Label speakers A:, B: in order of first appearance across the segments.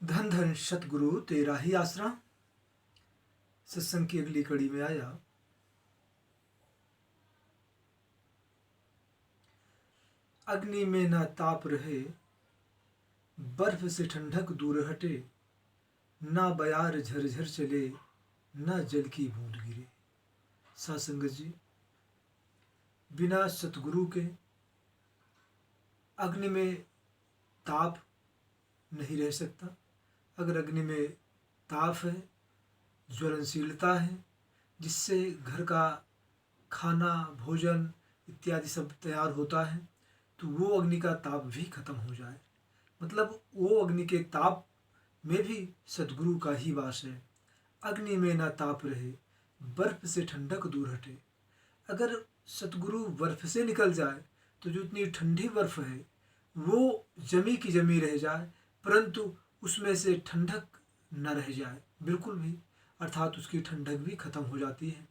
A: धन धन सतगुरु तेरा ही आसरा। सत्संग की अगली कड़ी में आया। अग्नि में ना ताप रहे, बर्फ से ठंडक दूर हटे, ना बयार झरझर चले, ना जल की बूंद गिरे। सासंगत जी, बिना सतगुरु के अग्नि में ताप नहीं रह सकता। अगर अग्नि में ताप है, ज्वलनशीलता है, जिससे घर का खाना भोजन इत्यादि सब तैयार होता है, तो वो अग्नि का ताप भी खत्म हो जाए। मतलब वो अग्नि के ताप में भी सतगुरु का ही वास है। अग्नि में ना ताप रहे, बर्फ से ठंडक दूर हटे। अगर सतगुरु बर्फ से निकल जाए तो जो इतनी ठंडी बर्फ है वो जमी की जमी रह जाए, परंतु उसमें से ठंडक न रह जाए बिल्कुल भी, अर्थात उसकी ठंडक भी खत्म हो जाती है।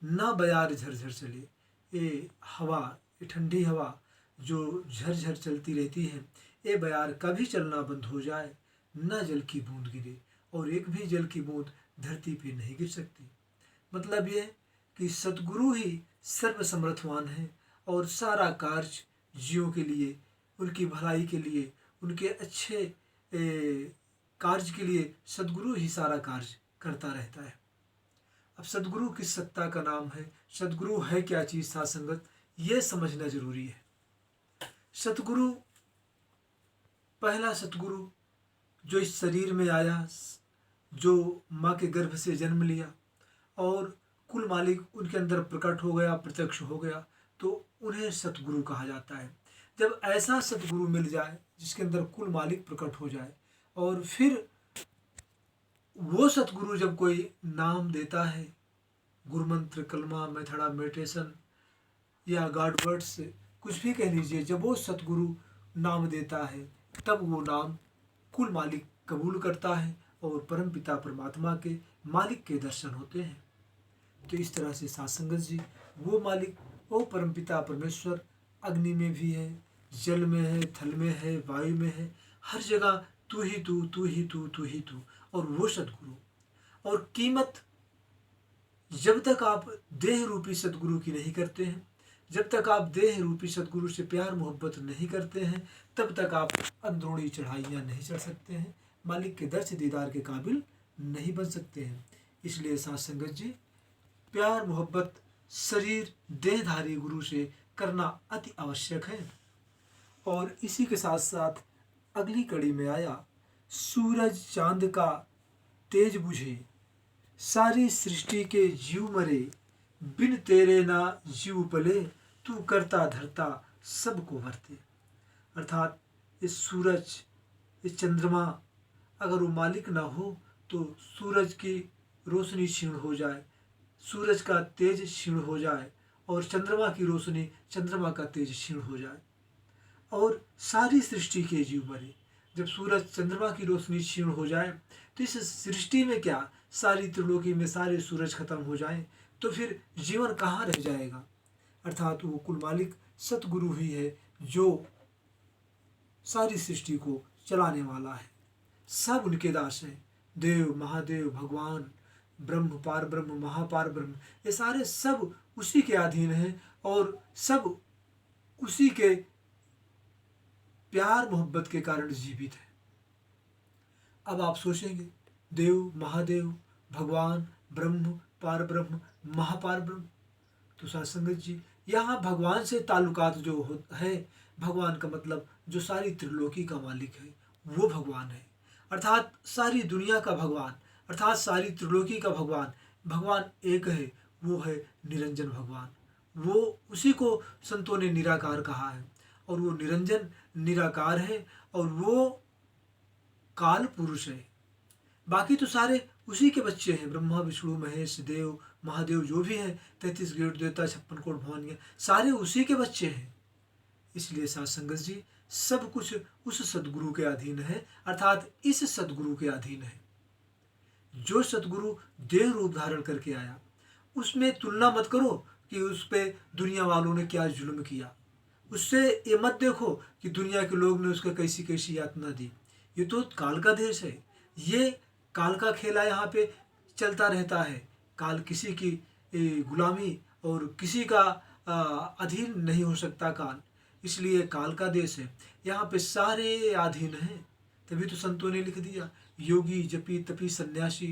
A: ना बयार झरझर चले, ये हवा, ये ठंडी हवा जो झरझर चलती रहती है, ये बयार कभी चलना बंद हो जाए। न जल की बूंद गिरे, और एक भी जल की बूंद धरती पे नहीं गिर सकती। मतलब ये कि सतगुरु ही सर्वसमर्थवान है और सारा कार्य जीवों के लिए, उनकी भलाई के लिए, उनके अच्छे कार्य के लिए सतगुरु ही सारा कार्य करता रहता है। अब सतगुरु किस सत्ता का नाम है, सतगुरु है क्या चीज़, साथ संगत ये समझना जरूरी है। सतगुरु, पहला सतगुरु जो इस शरीर में आया, जो माँ के गर्भ से जन्म लिया और कुल मालिक उनके अंदर प्रकट हो गया, प्रत्यक्ष हो गया, तो उन्हें सतगुरु कहा जाता है। जब ऐसा सतगुरु मिल जाए जिसके अंदर कुल मालिक प्रकट हो जाए, और फिर वो सतगुरु जब कोई नाम देता है, गुरु मंत्र, कलमा, मेथड़ा, मेडिटेशन या गॉड वर्ड्स, कुछ भी कह लीजिए, जब वो सतगुरु नाम देता है तब वो नाम कुल मालिक कबूल करता है और परमपिता परमात्मा के मालिक के दर्शन होते हैं। तो इस तरह से सासंगत जी, वो मालिक, वो परमपिता परमेश्वर अग्नि में भी है, जल में है, थल में है, वायु में है, हर जगह तू ही तू, तू ही तू, तू ही तू। और वो सतगुरु, और कीमत जब तक आप देह रूपी सतगुरु की नहीं करते हैं, जब तक आप देह रूपी सतगुरु से प्यार मोहब्बत नहीं करते हैं, तब तक आप अंदरूनी चढ़ाइयाँ नहीं चढ़ सकते हैं, मालिक के दर्श दीदार के काबिल नहीं बन सकते हैं। इसलिए साथ संगत जी, प्यार मोहब्बत शरीर देहधारी गुरु से करना अति आवश्यक है। और इसी के साथ साथ अगली कड़ी में आया, सूरज चांद का तेज बुझे, सारी सृष्टि के जीव मरे, बिन तेरे ना जीव पले, तू करता धरता सबको भरते। अर्थात इस सूरज, इस चंद्रमा, अगर वो मालिक ना हो तो सूरज की रोशनी क्षीण हो जाए, सूरज का तेज क्षीण हो जाए, और चंद्रमा की रोशनी, चंद्रमा का तेज क्षीण हो जाए, और सारी सृष्टि के जीव मरे। जब सूरज चंद्रमा की रोशनी क्षीण हो जाए तो इस सृष्टि में क्या, सारी त्रिलोकी में सारे सूरज खत्म हो जाए तो फिर जीवन कहाँ रह जाएगा। अर्थात वो कुल मालिक सतगुरु ही है जो सारी सृष्टि को चलाने वाला है। सब उनके दास हैं, देव, महादेव, भगवान, ब्रह्म, पार ब्रह्म, महापार ब्रह्म, ये सारे सब उसी के अधीन हैं और सब उसी के प्यार मोहब्बत के कारण जीवित है। अब आप सोचेंगे, देव, महादेव, भगवान, ब्रह्म, पार ब्रह्म, महापार ब्रह्म, तो सत्संगत जी, यहाँ भगवान से ताल्लुकात जो है, भगवान का मतलब जो सारी त्रिलोकी का मालिक है वो भगवान है। अर्थात सारी दुनिया का भगवान, अर्थात सारी त्रिलोकी का भगवान, भगवान एक है, वो है निरंजन भगवान। वो उसी को संतों ने निराकार कहा है, और वो निरंजन निराकार है, और वो काल पुरुष है। बाकी तो सारे उसी के बच्चे हैं, ब्रह्मा, विष्णु, महेश, देव, महादेव जो भी हैं, 33 गेट देवता, 56 कोट भवानियाँ, सारे उसी के बच्चे हैं। इसलिए साथ संगत जी, सब कुछ उस सदगुरु के अधीन है, अर्थात इस सदगुरु के अधीन है। जो सदगुरु देह रूप धारण करके आया, उसमें तुलना मत करो कि उस पर दुनिया वालों ने क्या जुल्म किया। उससे ये मत देखो कि दुनिया के लोग ने उसको कैसी कैसी यातना दी। ये तो काल का देश है, ये काल का खेला यहाँ पे चलता रहता है। काल किसी की गुलामी और किसी का अधीन नहीं हो सकता काल, इसलिए काल का देश है। यहाँ पे सारे अधीन हैं। तभी तो संतों ने लिख दिया, योगी जपी तपी सन्यासी,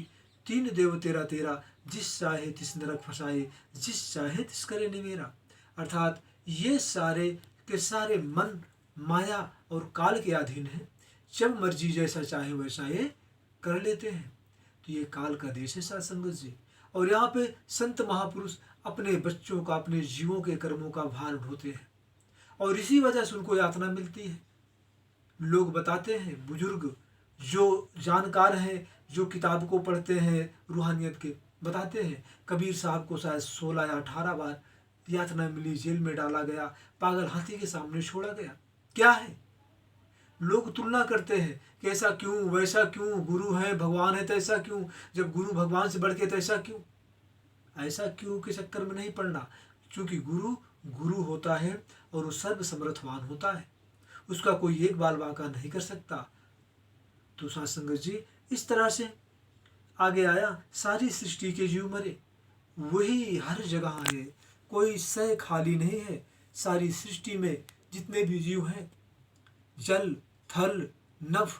A: तीन देव तेरा तेरा, जिस चाहे तिस नरक फसाए, जिस चाहे तिस करे निमेरा। अर्थात ये सारे के सारे मन माया और काल के अधीन हैं। जब मर्जी जैसा चाहे वैसा ये कर लेते हैं। तो ये काल का देश है सत्संगत जी। और यहाँ पे संत महापुरुष अपने बच्चों का, अपने जीवों के कर्मों का भार ढोते हैं और इसी वजह से उनको यातना मिलती है। लोग बताते हैं, बुजुर्ग जो जानकार हैं, जो किताब को पढ़ते हैं रूहानियत के, बताते हैं कबीर साहब को शायद 16 या 18 बार यातना मिली, जेल में डाला गया, पागल हाथी के सामने छोड़ा गया। क्या है? लोग तुलना करते हैं कि ऐसा क्यों, वैसा क्यों, गुरु है, भगवान है तो ऐसा क्यों, जब गुरु भगवान से बढ़ के तो ऐसा क्यों। ऐसा क्यों के चक्कर में नहीं पड़ना, क्योंकि गुरु गुरु होता है और वो सर्व समर्थवान होता है, उसका कोई एक बाल बांका नहीं कर सकता। तो साध संगत जी इस तरह से आगे आया, सारी सृष्टि के जीव मरे, वही हर जगह है, कोई सह खाली नहीं है। सारी सृष्टि में जितने भी जीव हैं, जल थल नभ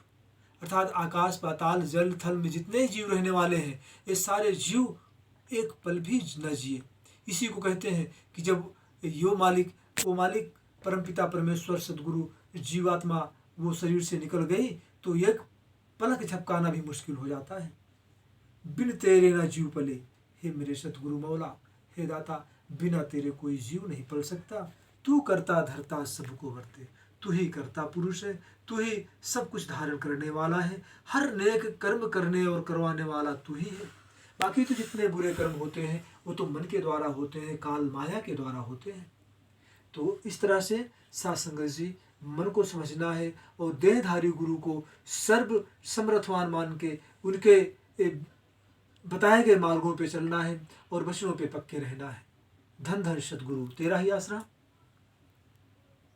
A: अर्थात आकाश पाताल जल थल में जितने जीव रहने वाले हैं, ये सारे जीव एक पल भी न जिए। इसी को कहते हैं कि जब वो मालिक परमपिता परमेश्वर सदगुरु जीवात्मा वो शरीर से निकल गई तो एक पलक झपकाना भी मुश्किल हो जाता है। बिन तेरे ना जीव पले, हे मेरे सतगुरु मौला, हे दाता, बिना तेरे कोई जीव नहीं पल सकता। तू करता धरता सबको वर्ते, तू ही करता पुरुष है, तू ही सब कुछ धारण करने वाला है, हर नेक कर्म करने और करवाने वाला तू ही है। बाकी तो जितने बुरे कर्म होते हैं वो तो मन के द्वारा होते हैं, काल माया के द्वारा होते हैं। तो इस तरह से साध संगत जी मन को समझना है और देहधारी गुरु को सर्व समर्थवान मान के उनके बताए गए मार्गों पे चलना है और वचनों पे पक्के रहना है। धन धन सतगुरु तेरा ही आसरा।